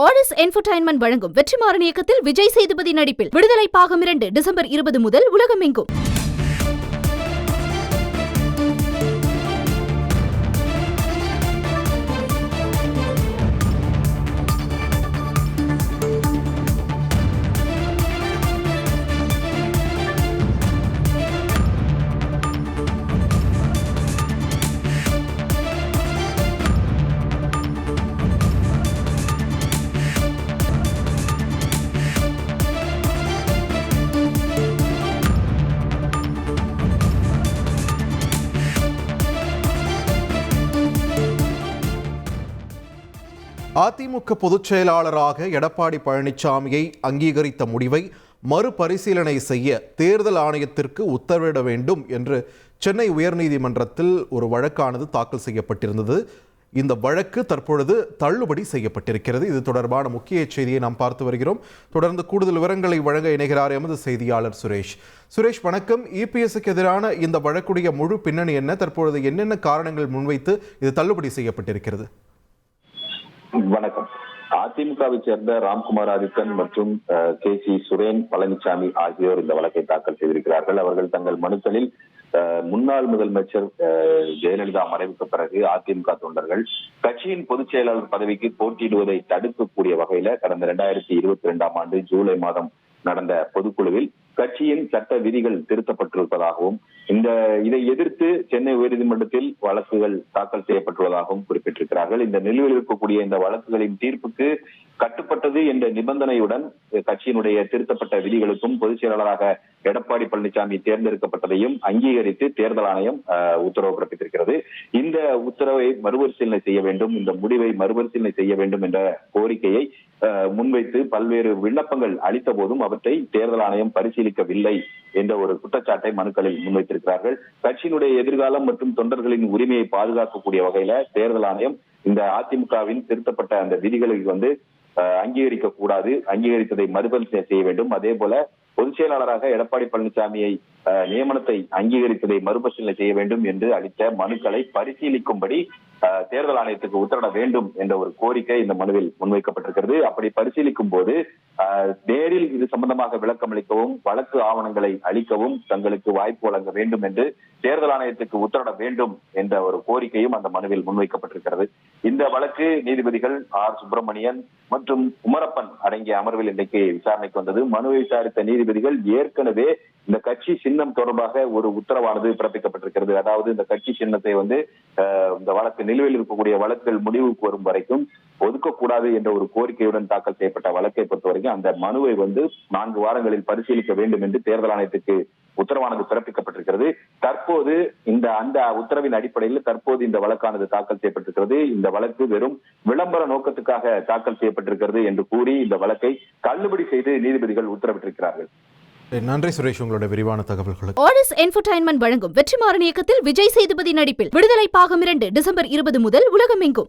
Aries entertainment வழங்கும் வெற்றிமாறன் இயக்கத்தில் விஜய் சேதுபதி நடிப்பில் விடுதலை பாகம் 2 டிசம்பர் 20 முதல் உலகமெங்கும். அதிமுக பொதுச் செயலாளராக எடப்பாடி பழனிசாமியை அங்கீகரித்த முடிவை மறுபரிசீலனை செய்ய தேர்தல் ஆணையத்திற்கு உத்தரவிட வேண்டும் என்று சென்னை உயர்நீதிமன்றத்தில் ஒரு வழக்கானது தாக்கல் செய்யப்பட்டிருந்தது. இந்த வழக்கு தற்பொழுது தள்ளுபடி செய்யப்பட்டிருக்கிறது. இது தொடர்பான முக்கிய செய்தியை நாம் பார்த்து வருகிறோம். தொடர்ந்து கூடுதல் விவரங்களை வழங்க இணைகிறார் எமது செய்தியாளர் சுரேஷ். சுரேஷ், வணக்கம். இபிஎஸ்க்கு எதிரான இந்த வழக்குடைய முழு பின்னணி என்ன? தற்பொழுது என்னென்ன காரணங்கள் முன்வைத்து இது தள்ளுபடி செய்யப்பட்டிருக்கிறது? வணக்கம். அதிமுகவை சேர்ந்த ராம்குமார் ஆதித்தன் மற்றும் கே.சி. சுரேன் பழனிசாமி ஆகியோர் இந்த வழக்கை தாக்கல் செய்திருக்கிறார்கள். அவர்கள் தங்கள் மனுக்களில் முன்னாள் முதலமைச்சர் ஜெயலலிதா மறைவுக்கு பிறகு அதிமுக தொண்டர்கள் கட்சியின் பொதுச் செயலாளர் பதவிக்கு போட்டியிடுவதை தடுக்கக்கூடிய வகையில கடந்த 2022ஆம் ஆண்டு ஜூலை மாதம் நடந்த பொதுக்குழுவில் கட்சியின் சட்ட விதிகள் திருத்தப்பட்டிருப்பதாகவும் இதை எதிர்த்து சென்னை உயர்நீதிமன்றத்தில் வழக்குகள் தாக்கல் செய்யப்பட்டுள்ளதாகவும் குறிப்பிட்டிருக்கிறார்கள். இந்த நிலுவையில் இருக்கக்கூடிய இந்த வழக்குகளின் தீர்ப்புக்கு கட்டுப்பட்டது என்ற நிபந்தனையுடன் கட்சியினுடைய திருத்தப்பட்ட விதிகளுக்கும் பொதுச் செயலாளராக எடப்பாடி பழனிசாமி தேர்ந்தெடுக்கப்பட்டதையும் அங்கீகரித்து தேர்தல் ஆணையம் உத்தரவு பிறப்பித்திருக்கிறது. இந்த உத்தரவை மறுபரிசீலனை செய்ய வேண்டும், இந்த முடிவை மறுபரிசீலனை செய்ய வேண்டும் என்ற கோரிக்கையை முன்வைத்து பல்வேறு விண்ணப்பங்கள் அளித்த போதும் அவற்றை தேர்தல் ஆணையம் பரிசீலிக்கவில்லை என்ற ஒரு குற்றச்சாட்டை மனுக்களில் முன்வைத்திருக்கிறார்கள். கட்சியினுடைய எதிர்காலம் மற்றும் தொண்டர்களின் உரிமையை பாதுகாக்கக்கூடிய வகையில தேர்தல் ஆணையம் இந்த அதிமுகவின் திருத்தப்பட்ட அந்த விதிகளை அங்கீகரிக்க கூடாது, அங்கீகரித்ததை மறுபரிசீலனை செய்ய வேண்டும். அதே போல பொதுச் செயலாளராக எடப்பாடி பழனிசாமியை நியமனத்தை அங்கீகரித்ததை மறுபரிசீலனை செய்ய வேண்டும் என்று அளித்த மனுக்களை பரிசீலிக்கும்படி தேர்தல் ஆணையத்துக்கு உத்தரவிட வேண்டும் என்ற ஒரு கோரிக்கை இந்த மனுவில் முன்வைக்கப்பட்டிருக்கிறது. அப்படி பரிசீலிக்கும் போது நேரில் இது சம்பந்தமாக விளக்கம் அளிக்கவும் வழக்கு ஆவணங்களை அளிக்கவும் தங்களுக்கு வாய்ப்பு வழங்க வேண்டும் என்று தேர்தல் ஆணையத்துக்கு உத்தரவிட வேண்டும் என்ற ஒரு கோரிக்கையும் அந்த மனுவில் முன்வைக்கப்பட்டிருக்கிறது. இந்த வழக்கு நீதிபதிகள் ஆர். சுப்பிரமணியன் மற்றும் உமரப்பன் அடங்கிய அமர்வில் இன்றைக்கு விசாரணைக்கு வந்தது. மனுவை விசாரித்த நீதிபதிகள் ஏற்கனவே இந்த கட்சி சின்னம் தொடர்பாக ஒரு உத்தரவானது பிறப்பிக்கப்பட்டிருக்கிறது. அதாவது இந்த கட்சி சின்னத்தை இந்த வழக்கு நிலுவையில் இருக்கக்கூடிய வழக்குகள் முடிவுக்கு வரும் வரைக்கும் ஒதுக்கக்கூடாது என்ற ஒரு கோரிக்கையுடன் தாக்கல் செய்யப்பட்ட வழக்கை பொறுத்தவரைக்கும் அந்த மனுவை 4 வாரங்களில் பரிசீலிக்க வேண்டும் என்று தேர்தல் ஆணையத்துக்கு உத்தரவானது பிறப்பிக்கப்பட்டிருக்கிறது. தற்போது அந்த உத்தரவின் அடிப்படையில் தற்போது இந்த வழக்கானது தாக்கல் செய்யப்பட்டிருக்கிறது. இந்த வழக்கு வெறும் விளம்பர நோக்கத்துக்காக தாக்கல் செய்யப்பட்டிருக்கிறது என்று கூறி இந்த வழக்கை தள்ளுபடி செய்து நீதிபதிகள் உத்தரவிட்டிருக்கிறார்கள். நன்றி சுரேஷ், உங்களோட விரிவான தகவல்களுக்கு. ஆரிஸ் என்டர்டெயின்மெண்ட் வழங்கும் வெற்றிமாறன் இயக்கத்தில் விஜய் சேதுபதி நடிப்பில் விடுதலை பாகம் 2 டிசம்பர் 20 முதல் உலகமெங்கும்.